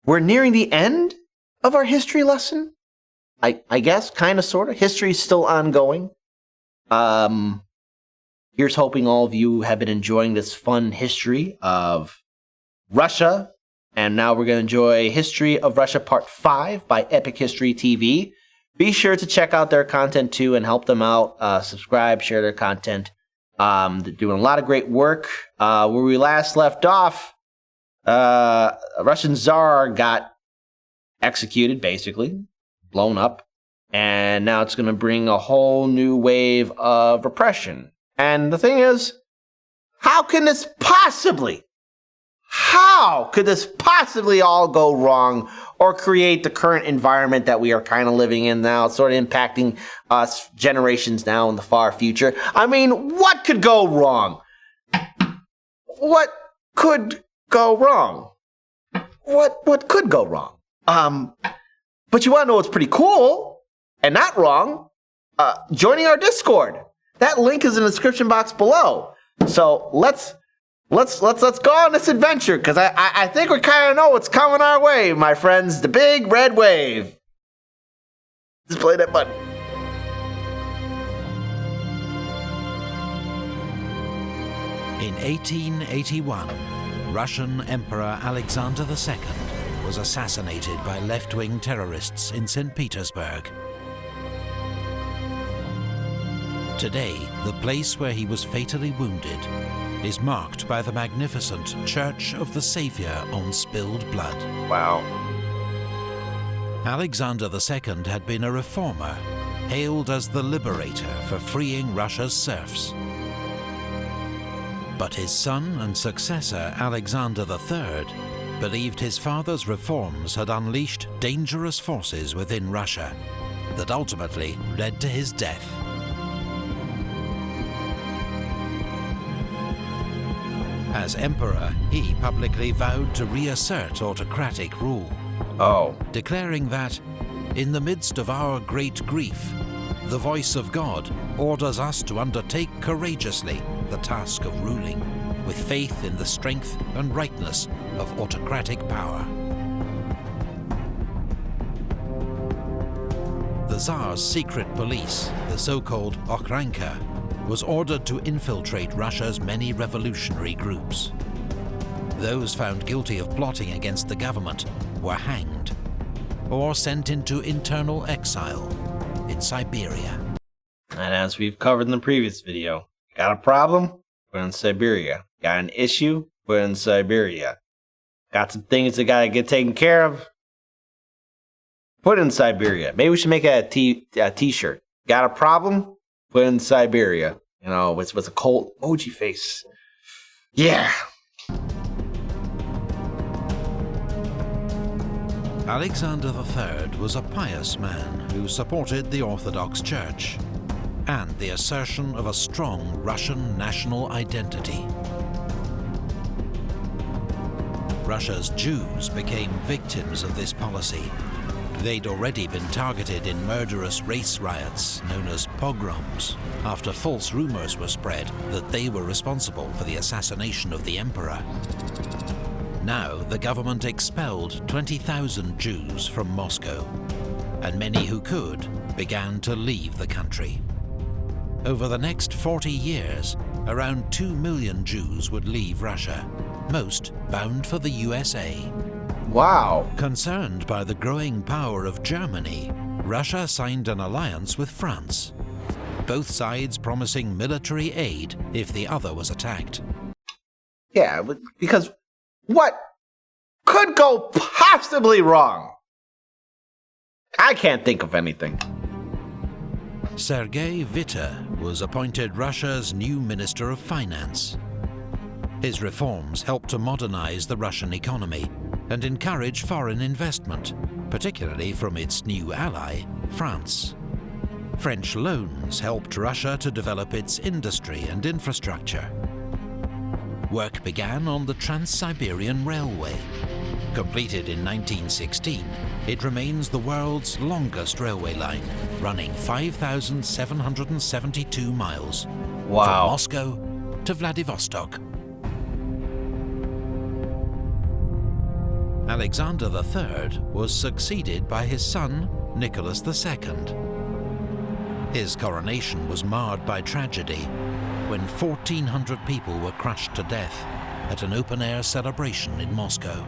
We're nearing the end of our history lesson. I guess, kind of, sort of. History's still ongoing. Here's hoping all of you have been enjoying this fun history of Russia. And now we're going to enjoy History of Russia Part 5 by Epic History TV. Be sure to check out their content too and help them out. Subscribe, share their content. They're doing a lot of great work. Where we last left off, a Russian Tsar got executed, basically, blown up. And now it's going to bring a whole new wave of repression. And the thing is, how could this possibly all go wrong or create the current environment that we are kind of living in now? It's sort of impacting us generations now in the far future. I mean, what could go wrong? What could go wrong? What could go wrong? But you want to know what's pretty cool and not wrong? Joining our Discord. That link is in the description box below. So let's go on this adventure, because I think we kind of know what's coming our way, my friends. The big red wave. Just play that button. In 1881, Russian Emperor Alexander II was assassinated by left-wing terrorists in St. Petersburg. Today, the place where he was fatally wounded is marked by the magnificent Church of the Saviour on Spilled Blood. Wow. Alexander II had been a reformer, hailed as the liberator for freeing Russia's serfs. But his son and successor, Alexander III, believed his father's reforms had unleashed dangerous forces within Russia that ultimately led to his death. As emperor, he publicly vowed to reassert autocratic rule, declaring that, in the midst of our great grief, the voice of God orders us to undertake courageously the task of ruling, with faith in the strength and rightness of autocratic power. The Tsar's secret police, the so-called Okhranka, was ordered to infiltrate Russia's many revolutionary groups. Those found guilty of plotting against the government were hanged or sent into internal exile in Siberia. And as we've covered in the previous video, got a problem? We're in Siberia. Got an issue? We're in Siberia. Got some things that gotta get taken care of? Put in Siberia. Maybe we should make a t-shirt. Got a problem? Put in Siberia. You know, with a cold emoji face. Yeah. Alexander III was a pious man who supported the Orthodox Church and the assertion of a strong Russian national identity. Russia's Jews became victims of this policy. They'd already been targeted in murderous race riots known as pogroms after false rumors were spread that they were responsible for the assassination of the emperor. Now the government expelled 20,000 Jews from Moscow, and many who could began to leave the country. Over the next 40 years, around 2 million Jews would leave Russia, most bound for the USA. Wow. Concerned by the growing power of Germany, Russia signed an alliance with France, both sides promising military aid if the other was attacked. Yeah, because what could go possibly wrong? I can't think of anything. Sergei Witte was appointed Russia's new Minister of Finance. His reforms helped to modernize the Russian economy and encourage foreign investment, particularly from its new ally, France. French loans helped Russia to develop its industry and infrastructure. Work began on the Trans-Siberian Railway. Completed in 1916, it remains the world's longest railway line, running 5,772 miles. Wow. From Moscow to Vladivostok. Alexander III was succeeded by his son, Nicholas II. His coronation was marred by tragedy when 1,400 people were crushed to death at an open-air celebration in Moscow.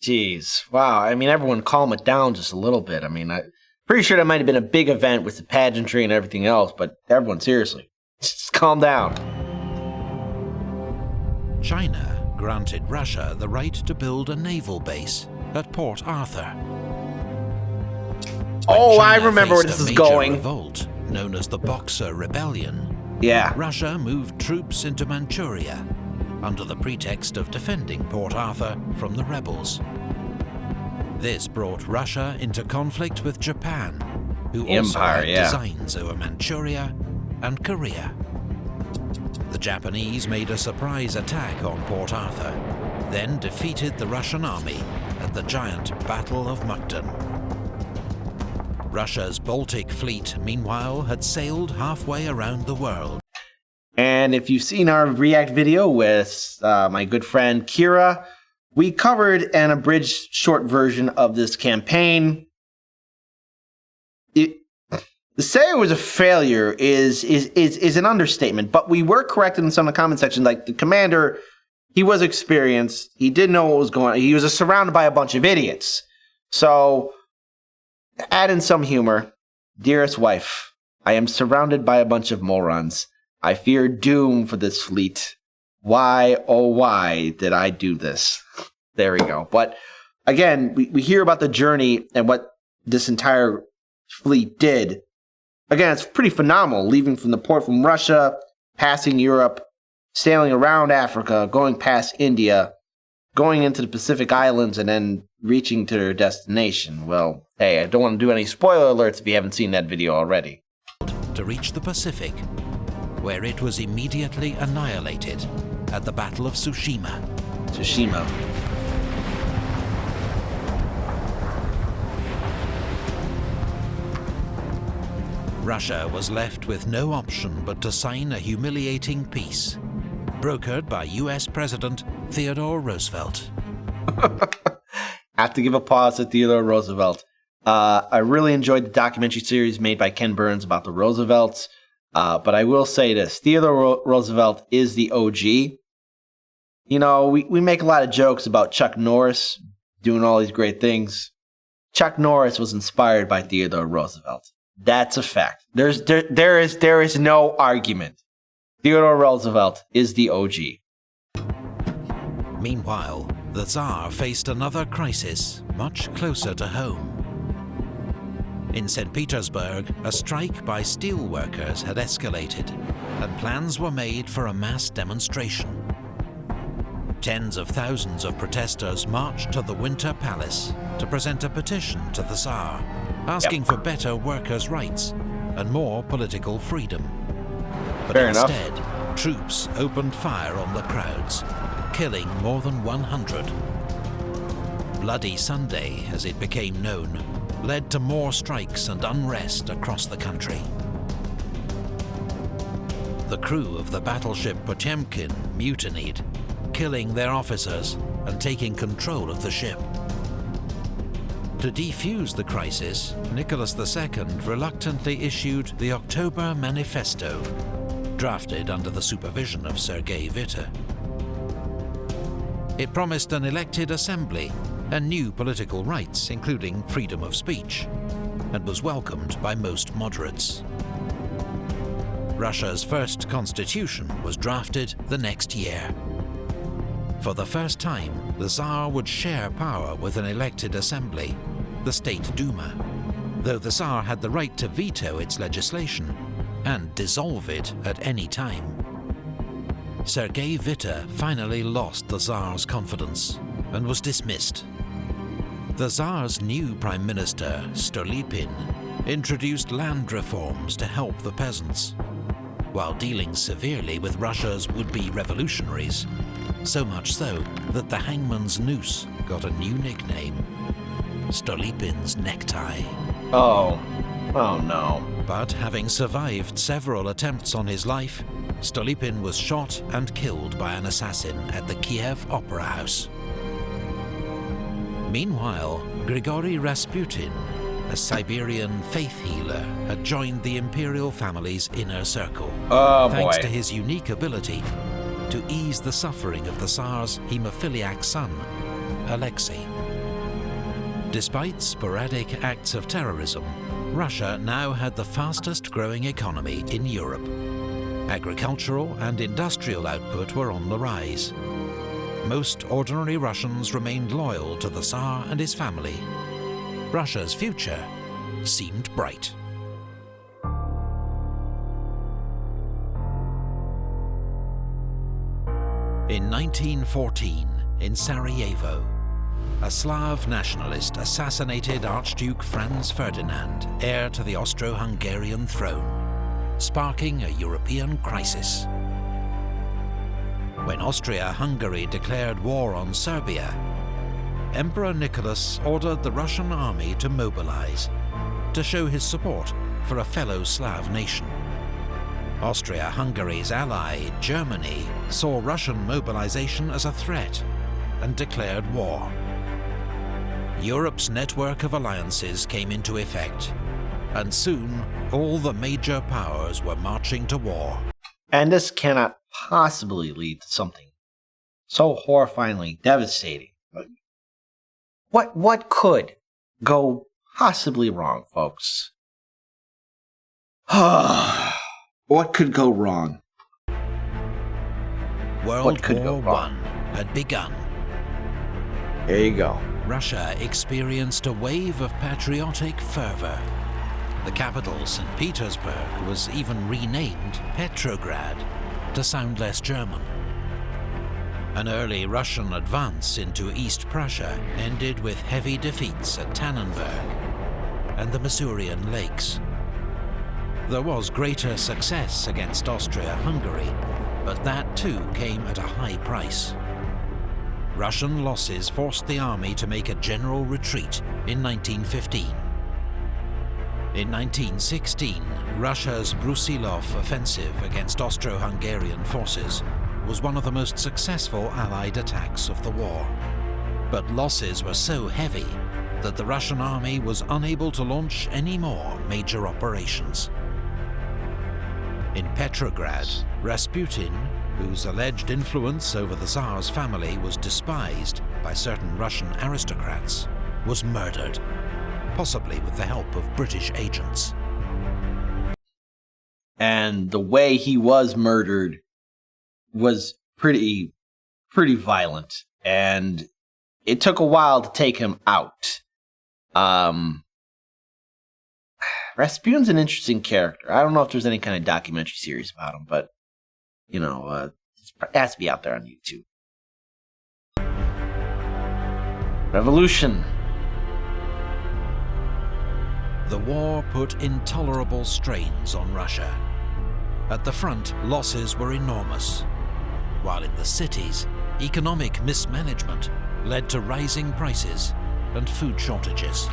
Jeez. Wow. I mean, everyone calm it down just a little bit. I mean, I'm pretty sure that might have been a big event with the pageantry and everything else, but everyone, seriously, just calm down. China granted Russia the right to build a naval base at Port Arthur. Oh, China I remember where this is going. Revolt, known as the Boxer Rebellion. Yeah. Russia moved troops into Manchuria under the pretext of defending Port Arthur from the rebels. This brought Russia into conflict with Japan, who also had designs over Manchuria and Korea. The Japanese made a surprise attack on Port Arthur, then defeated the Russian army at the giant Battle of Mukden. Russia's Baltic Fleet, meanwhile, had sailed halfway around the world. And if you've seen our React video with my good friend Kira, we covered an abridged short version of this campaign. To say it was a failure is an understatement, but we were corrected in some of the comment section. Like, the commander, he was experienced. He did know what was going on. He was surrounded by a bunch of idiots. So, add in some humor. Dearest wife, I am surrounded by a bunch of morons. I fear doom for this fleet. Why, oh why, did I do this? There we go. But, again, we hear about the journey and what this entire fleet did. Again, it's pretty phenomenal, leaving from the port from Russia, passing Europe, sailing around Africa, going past India, going into the Pacific Islands, and then reaching to their destination. Well, hey, I don't want to do any spoiler alerts if you haven't seen that video already. To reach the Pacific, where it was immediately annihilated at the Battle of Tsushima. Russia was left with no option but to sign a humiliating peace, brokered by US President Theodore Roosevelt. Have to give a pause to Theodore Roosevelt. I really enjoyed the documentary series made by Ken Burns about the Roosevelts, but I will say this, Theodore Roosevelt is the OG. You know, we make a lot of jokes about Chuck Norris doing all these great things. Chuck Norris was inspired by Theodore Roosevelt. That's a fact. There is no argument. Theodore Roosevelt is the OG. Meanwhile, the Tsar faced another crisis much closer to home. In St. Petersburg, a strike by steel workers had escalated, and plans were made for a mass demonstration. Tens of thousands of protesters marched to the Winter Palace to present a petition to the Tsar, asking for better workers' rights and more political freedom. But instead, troops opened fire on the crowds, killing more than 100. Bloody Sunday, as it became known, led to more strikes and unrest across the country. The crew of the battleship Potemkin mutinied, killing their officers and taking control of the ship. To defuse the crisis, Nicholas II reluctantly issued the October Manifesto, drafted under the supervision of Sergei Witte. It promised an elected assembly and new political rights, including freedom of speech, and was welcomed by most moderates. Russia's first constitution was drafted the next year. For the first time, the Tsar would share power with an elected assembly, the State Duma, though the Tsar had the right to veto its legislation and dissolve it at any time. Sergei Witte finally lost the Tsar's confidence and was dismissed. The Tsar's new Prime Minister, Stolypin, introduced land reforms to help the peasants, while dealing severely with Russia's would-be revolutionaries, so much so that the hangman's noose got a new nickname, Stolypin's necktie. Oh, Oh no. But having survived several attempts on his life, Stolypin was shot and killed by an assassin at the Kiev Opera House. Meanwhile, Grigory Rasputin, a Siberian faith healer, had joined the Imperial family's inner circle, thanks to his unique ability to ease the suffering of the Tsar's hemophiliac son, Alexei. Despite sporadic acts of terrorism, Russia now had the fastest growing economy in Europe. Agricultural and industrial output were on the rise. Most ordinary Russians remained loyal to the Tsar and his family. Russia's future seemed bright. In 1914, in Sarajevo, a Slav nationalist assassinated Archduke Franz Ferdinand, heir to the Austro-Hungarian throne, sparking a European crisis. When Austria-Hungary declared war on Serbia, Emperor Nicholas ordered the Russian army to mobilize, to show his support for a fellow Slav nation. Austria-Hungary's ally, Germany, saw Russian mobilization as a threat and declared war. Europe's network of alliances came into effect, and soon all the major powers were marching to war. And this cannot possibly lead to something so horrifyingly devastating. What could go possibly wrong, folks? What could go wrong? World War I had begun. There you go. Russia experienced a wave of patriotic fervor. The capital, St. Petersburg, was even renamed Petrograd to sound less German. An early Russian advance into East Prussia ended with heavy defeats at Tannenberg and the Masurian Lakes. There was greater success against Austria-Hungary, but that too came at a high price. Russian losses forced the army to make a general retreat in 1915. In 1916, Russia's Brusilov offensive against Austro-Hungarian forces was one of the most successful Allied attacks of the war. But losses were so heavy that the Russian army was unable to launch any more major operations. In Petrograd, Rasputin, whose alleged influence over the Tsar's family was despised by certain Russian aristocrats, was murdered, possibly with the help of British agents. And the way he was murdered was pretty violent, and it took a while to take him out. Rasputin's an interesting character. I don't know if there's any kind of documentary series about him, but it has to be out there on YouTube. Revolution. The war put intolerable strains on Russia. At the front, losses were enormous, while in the cities, economic mismanagement led to rising prices and food shortages.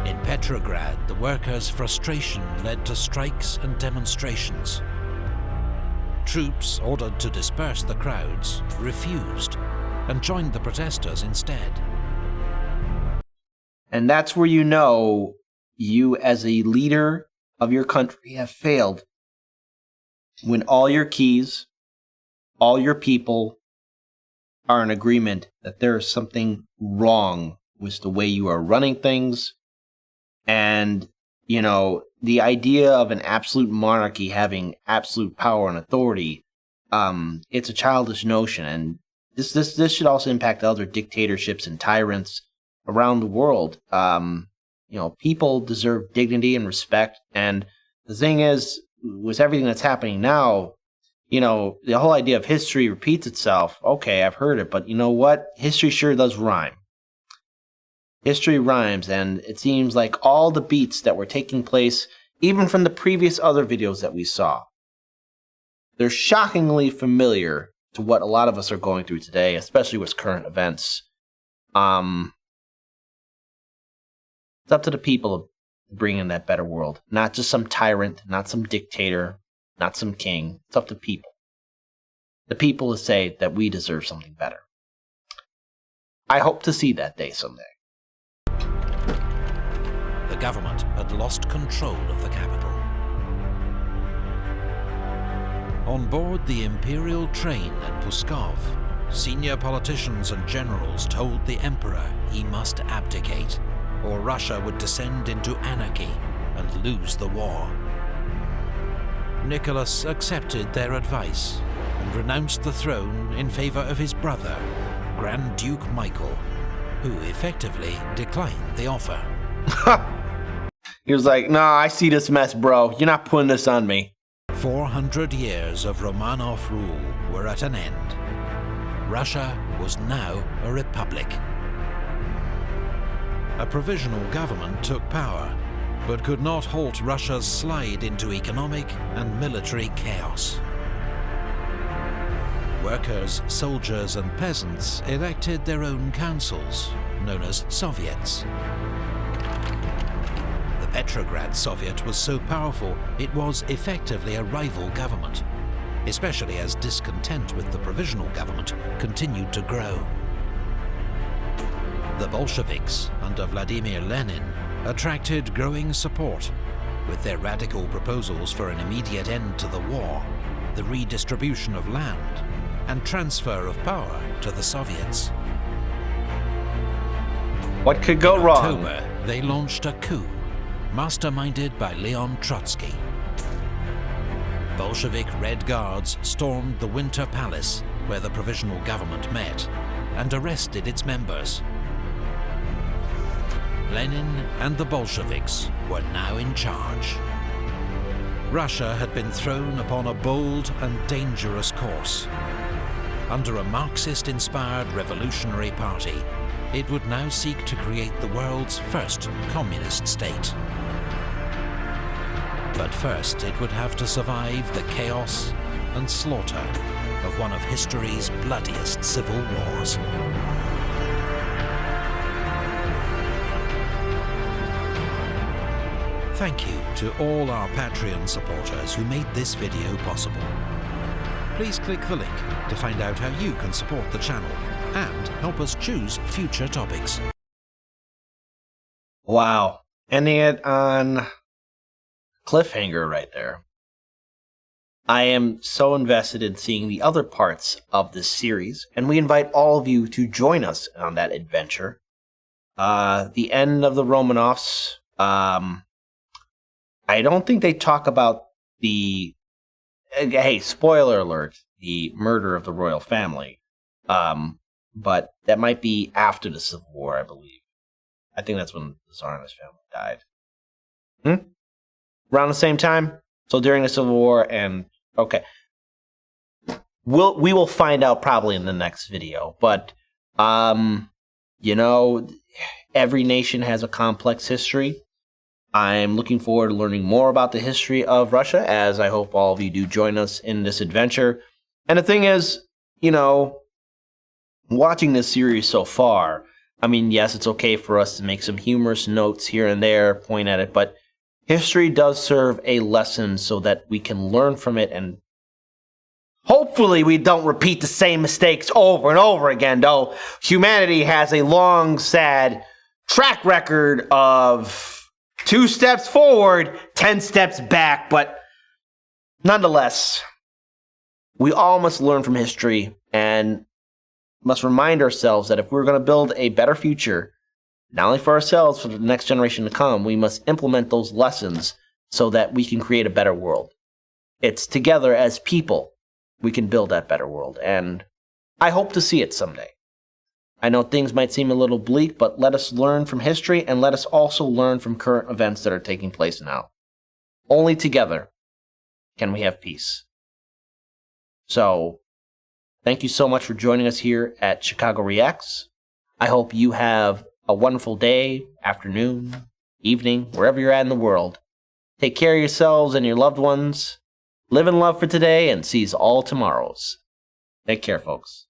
In Petrograd, the workers' frustration led to strikes and demonstrations. Troops ordered to disperse the crowds refused and joined the protesters instead. And that's where you know you as a leader of your country have failed. When all your keys, all your people are in agreement that there is something wrong with the way you are running things. And, the idea of an absolute monarchy having absolute power and authority, it's a childish notion. And this should also impact other dictatorships and tyrants around the world. People deserve dignity and respect. And the thing is, with everything that's happening now, the whole idea of history repeats itself. Okay, I've heard it, but you know what? History sure does rhyme. History rhymes, and it seems like all the beats that were taking place, even from the previous other videos that we saw, they're shockingly familiar to what a lot of us are going through today, especially with current events. It's up to the people to bring in that better world. Not just some tyrant, not some dictator, not some king. It's up to people. The people to say that we deserve something better. I hope to see that day someday. The government had lost control of the capital. On board the Imperial train at Pskov, senior politicians and generals told the Emperor he must abdicate, or Russia would descend into anarchy and lose the war. Nicholas accepted their advice and renounced the throne in favor of his brother, Grand Duke Michael, who effectively declined the offer. He was like, "Nah, I see this mess, bro. You're not putting this on me." 400 years of Romanov rule were at an end. Russia was now a republic. A provisional government took power, but could not halt Russia's slide into economic and military chaos. Workers, soldiers, and peasants elected their own councils, known as Soviets. The Petrograd Soviet was so powerful it was effectively a rival government, especially as discontent with the provisional government continued to grow. The Bolsheviks, under Vladimir Lenin, attracted growing support, with their radical proposals for an immediate end to the war, the redistribution of land, and transfer of power to the Soviets. What could go wrong? In October, they launched a coup, masterminded by Leon Trotsky. Bolshevik Red Guards stormed the Winter Palace, where the provisional government met, and arrested its members. Lenin and the Bolsheviks were now in charge. Russia had been thrown upon a bold and dangerous course. Under a Marxist-inspired revolutionary party, it would now seek to create the world's first communist state. But first, it would have to survive the chaos and slaughter of one of history's bloodiest civil wars. Thank you to all our Patreon supporters who made this video possible. Please click the link to find out how you can support the channel and help us choose future topics. Wow. Ending it on cliffhanger right there. I am so invested in seeing the other parts of this series, and we invite all of you to join us on that adventure. The end of the Romanovs. I don't think they talk about the... Hey, spoiler alert, the murder of the royal family. But that might be after the Civil War, I believe. I think that's when the Tsar and his family died. Around the same time? So during the Civil War, and... Okay. We will find out probably in the next video. But, you know, every nation has a complex history. I'm looking forward to learning more about the history of Russia, as I hope all of you do join us in this adventure. And the thing is, you know, watching this series so far, I mean, yes, it's okay for us to make some humorous notes here and there, point at it, but history does serve a lesson so that we can learn from it, and hopefully we don't repeat the same mistakes over and over again, though humanity has a long, sad track record of 2 steps forward, 10 steps back, but nonetheless, we all must learn from history and must remind ourselves that if we're going to build a better future, not only for ourselves, for the next generation to come, we must implement those lessons so that we can create a better world. It's together as people we can build that better world, and I hope to see it someday. I know things might seem a little bleak, but let us learn from history, and let us also learn from current events that are taking place now. Only together can we have peace. So, thank you so much for joining us here at Chicago Reacts. I hope you have a wonderful day, afternoon, evening, wherever you're at in the world. Take care of yourselves and your loved ones. Live in love for today and seize all tomorrows. Take care, folks.